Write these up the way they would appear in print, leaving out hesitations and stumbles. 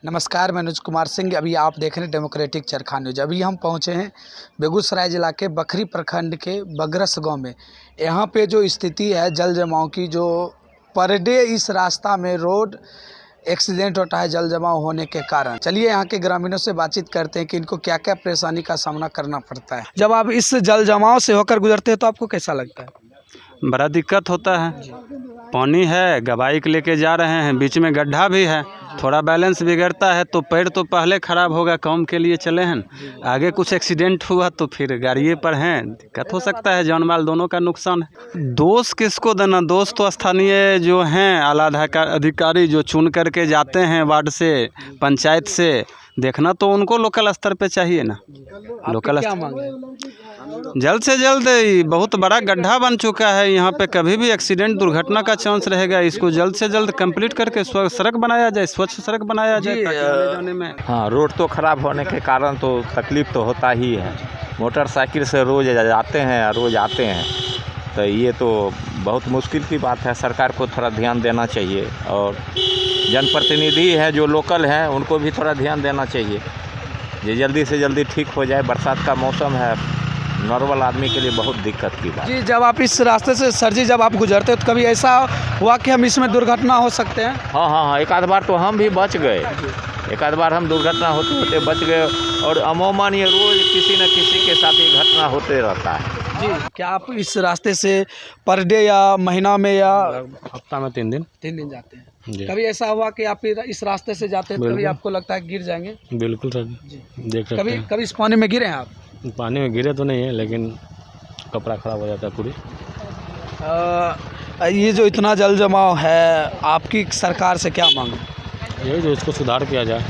नमस्कार, मैं अनुज कुमार सिंह। अभी आप देख रहे हैं डेमोक्रेटिक चरखा न्यूज। अभी हम पहुंचे हैं बेगूसराय ज़िला के बखरी प्रखंड के बगरस गांव में। यहां पे जो स्थिति है जल जमाव की, जो पर डे इस रास्ता में रोड एक्सीडेंट होता है जल जमाव होने के कारण। चलिए यहाँ के ग्रामीणों से बातचीत करते हैं कि इनको क्या क्या परेशानी का सामना करना पड़ता है। जब आप इस जल जमाव से होकर गुजरते हैं तो आपको कैसा लगता है? बड़ा दिक्कत होता है। पानी है, गवाई के लेके जा रहे हैं, बीच में गड्ढा भी है, थोड़ा बैलेंस बिगड़ता है तो पैर तो पहले ख़राब होगा, काम के लिए चले हैं, आगे कुछ एक्सीडेंट हुआ तो फिर गाड़िए पर हैं, दिक्कत हो सकता है, जान माल दोनों का नुकसान है। दोष किसको देना? दोष तो स्थानीय जो हैं आला अधिकारी जो चुन करके जाते हैं वार्ड से, पंचायत से, देखना तो उनको लोकल स्तर पे चाहिए ना। लोकल क्या स्तर मांगे? जल्द से जल्द, बहुत बड़ा गड्ढा बन चुका है यहाँ पे, कभी भी एक्सीडेंट दुर्घटना का चांस रहेगा। इसको जल्द से जल्द कंप्लीट करके सड़क बनाया जाए, स्वच्छ सड़क बनाया जाए ताकि आने जाने में। हाँ, रोड तो ख़राब होने के कारण तो तकलीफ़ तो होता ही है। मोटरसाइकिल से रोज़ जाते हैं, रोज़ आते हैं, तो ये तो बहुत मुश्किल की बात है। सरकार को थोड़ा ध्यान देना चाहिए और जनप्रतिनिधि हैं जो लोकल हैं उनको भी थोड़ा ध्यान देना चाहिए, ये जल्दी से जल्दी ठीक हो जाए। बरसात का मौसम है, नॉर्मल आदमी के लिए बहुत दिक्कत की बात। जी, जब आप इस रास्ते से सर जी जब आप गुजरते हो तो कभी ऐसा हुआ कि हम इसमें दुर्घटना हो सकते हैं? हाँ, एक आध बार तो हम भी बच गए, एक आध बार हम दुर्घटना होते होते बच गए। और अमूमन ये रोज़ किसी न किसी के साथ ये घटना होते रहता है। जी, क्या आप इस रास्ते से पर डे या महीना में या हफ्ता में 3 दिन जाते हैं? जी। कभी ऐसा हुआ कि आप इस रास्ते से जाते हैं तो कभी आपको लगता है गिर जाएंगे? बिल्कुल सर, देख सकते कभी हैं। कभी इस पानी में गिरे हैं आप? पानी में गिरे तो नहीं है, लेकिन कपड़ा ख़राब हो जाता है पूरी। ये जो इतना जल जमाव है, आपकी सरकार से क्या मांग है? यही जो इसको सुधार किया जाए,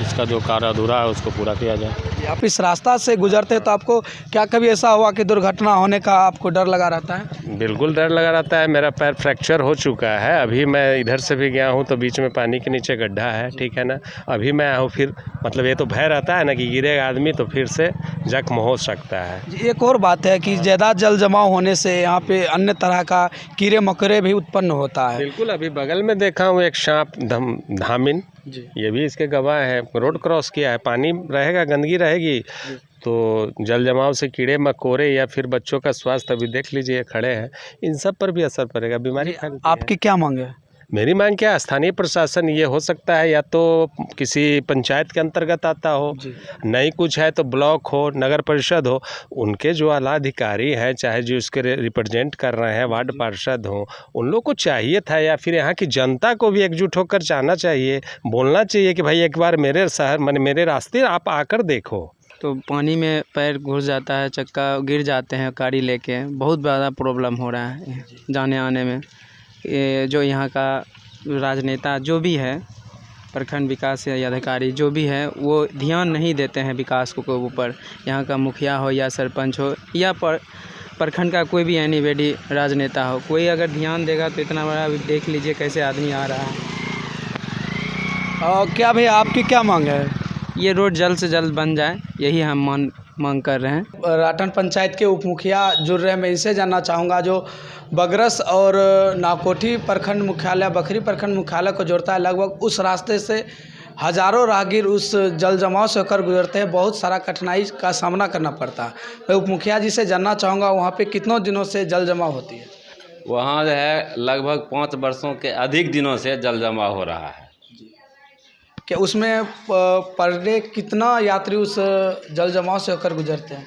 इसका जो कार्य अधूरा है उसको पूरा किया जाए। आप इस रास्ता से गुजरते हैं तो आपको क्या कभी ऐसा हुआ कि दुर्घटना होने का आपको डर लगा रहता है? बिल्कुल डर लगा रहता है। मेरा पैर फ्रैक्चर हो चुका है, अभी मैं इधर से भी गया हूँ तो बीच में पानी के नीचे गड्ढा है, ठीक है ना। अभी मैं आया हूँ, फिर मतलब ये तो भय रहता है ना कि गिरेगा आदमी तो फिर से जख्म हो सकता है। जी, एक और बात है कि ज़्यादा जल जमाव होने से यहाँ पे अन्य तरह का कीड़े मकोड़े भी उत्पन्न होता है। बिल्कुल, अभी बगल में देखा हूँ एक सांप धामिन, ये भी इसके गवाह है। रोड क्रॉस किया है, पानी रहेगा, गंदगी रहेगी तो जल जमाव से कीड़े मकोड़े या फिर बच्चों का स्वास्थ्य अभी देख लीजिए खड़े हैं, इन सब पर भी असर पड़ेगा, बीमारी फैलती है। आपकी क्या मांग है? मेरी मांग क्या है, स्थानीय प्रशासन ये हो सकता है या तो किसी पंचायत के अंतर्गत आता हो, नहीं कुछ है तो ब्लॉक हो, नगर परिषद हो, उनके जो आला अधिकारी हैं, चाहे जो इसके रिप्रेजेंट कर रहे हैं, वार्ड पार्षद हो, उन लोग को चाहिए था, या फिर यहाँ की जनता को भी एकजुट होकर चाहना चाहिए, बोलना चाहिए कि भाई एक बार मेरे शहर माने मेरे रास्ते आप आकर देखो। तो पानी में पैर घुस जाता है, चक्का गिर जाते हैं गाड़ी लेके, बहुत ज़्यादा प्रॉब्लम हो रहा है जाने आने में। ये जो यहाँ का राजनेता जो भी है, प्रखंड विकास या अधिकारी जो भी है, वो ध्यान नहीं देते हैं विकास को ऊपर। यहाँ का मुखिया हो या सरपंच हो या प्रखंड का कोई भी एनीबॉडी राजनेता हो, कोई अगर ध्यान देगा तो इतना बड़ा देख लीजिए कैसे आदमी आ रहा है। और क्या भैया आपकी क्या मांग है? ये रोड जल्द से जल्द बन जाए, यही हम मांग कर रहे हैं। राटन पंचायत के उप मुखिया जुड़ रहे हैं, मैं इनसे जानना चाहूँगा, जो बगरस और नाकोठी प्रखंड मुख्यालय, बखरी प्रखंड मुख्यालय को जोड़ता है, लगभग उस रास्ते से हज़ारों राहगीर उस जल जमाव से होकर गुजरते हैं, बहुत सारा कठिनाई का सामना करना पड़ता है। मैं उप मुखिया जी से जानना चाहूँगा, वहाँ पे कितनों दिनों से जल जमाव होती है? वहाँ जो है लगभग 5 वर्षों के अधिक दिनों से जल जमाव हो रहा है। कि उसमें पर डे कितना यात्री उस जल जमाव से होकर गुजरते हैं?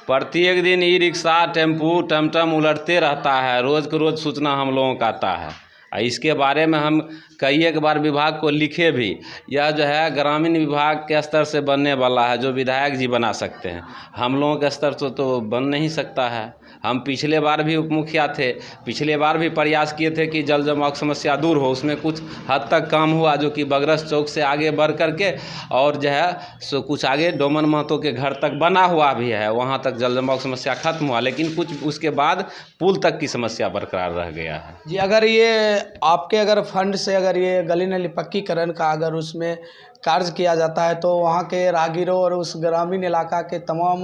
प्रत्येक दिन ई रिक्शा, टेम्पू, टमटम उलटते रहता है, रोज़ के रोज़ सूचना हम लोगों को आता है। इसके बारे में हम कई एक बार विभाग को लिखे भी, यह जो है ग्रामीण विभाग के स्तर से बनने वाला है, जो विधायक जी बना सकते हैं, हम लोगों के स्तर से तो बन नहीं सकता है। हम पिछले बार भी उप मुखिया थे, पिछले बार भी प्रयास किए थे कि जल जमाव की समस्या दूर हो, उसमें कुछ हद तक काम हुआ, जो कि बगरस चौक से आगे बढ़ करके और जो है सो कुछ आगे डोमन महतो के घर तक बना हुआ भी है, वहाँ तक जल जमाव की समस्या खत्म हुआ, लेकिन कुछ उसके बाद पुल तक की समस्या बरकरार रह गया है। जी, अगर ये आपके अगर फंड से अगर ये गली नाली पक्कीकरण का अगर उसमें कार्य किया जाता है तो वहाँ के राहगीरों और उस ग्रामीण इलाका के तमाम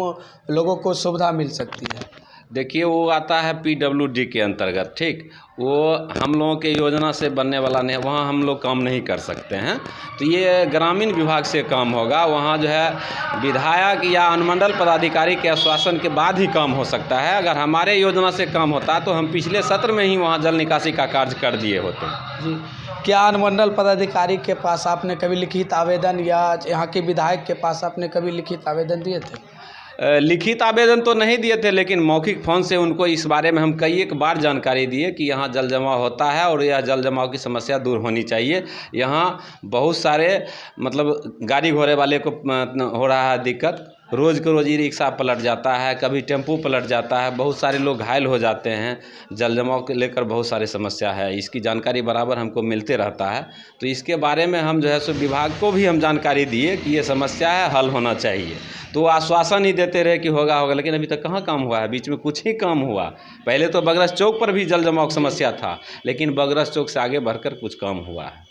लोगों को सुविधा मिल सकती है। देखिए वो आता है PWD के अंतर्गत, ठीक। वो हम लोगों के योजना से बनने वाला नहीं, वहाँ हम लोग काम नहीं कर सकते हैं। तो ये ग्रामीण विभाग से काम होगा, वहाँ जो है विधायक या अनुमंडल पदाधिकारी के आश्वासन के बाद ही काम हो सकता है। अगर हमारे योजना से काम होता तो हम पिछले सत्र में ही वहाँ जल निकासी का कार्य कर दिए होते। जी, क्या अनुमंडल पदाधिकारी के पास आपने कभी लिखित आवेदन या यहाँ के विधायक के पास आपने कभी लिखित आवेदन दिए थे? लिखित आवेदन तो नहीं दिए थे, लेकिन मौखिक फ़ोन से उनको इस बारे में हम कई एक बार जानकारी दिए कि यहाँ जल जमाव होता है और यह जल जमाव की समस्या दूर होनी चाहिए। यहाँ बहुत सारे मतलब गाड़ी घोड़े वाले को हो रहा है दिक्कत, रोज़ के रोज़ ई रिक्शा पलट जाता है, कभी टेम्पू पलट जाता है, बहुत सारे लोग घायल हो जाते हैं। जल जमाव को लेकर बहुत सारी समस्या है, इसकी जानकारी बराबर हमको मिलते रहता है। तो इसके बारे में हम जो है सो विभाग को भी हम जानकारी दिए कि ये समस्या है, हल होना चाहिए। तो आश्वासन ही देते रहे कि होगा होगा, लेकिन अभी तक कहाँ काम हुआ है? बीच में कुछ ही काम हुआ। पहले तो बगरस चौक पर भी जल जमाव की समस्या था, लेकिन बगरस चौक से आगे बढ़कर कुछ काम हुआ है।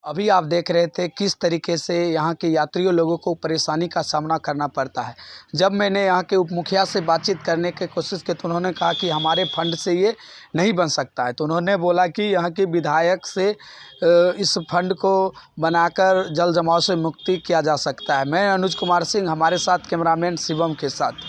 अभी आप देख रहे थे किस तरीके से यहाँ के यात्रियों लोगों को परेशानी का सामना करना पड़ता है। जब मैंने यहाँ के उप मुखिया से बातचीत करने की कोशिश की तो उन्होंने कहा कि हमारे फंड से ये नहीं बन सकता है। तो उन्होंने बोला कि यहाँ के विधायक से इस फंड को बनाकर जल जमाव से मुक्ति किया जा सकता है। मैं अनुज कुमार सिंह, हमारे साथ कैमरामैन शिवम के साथ।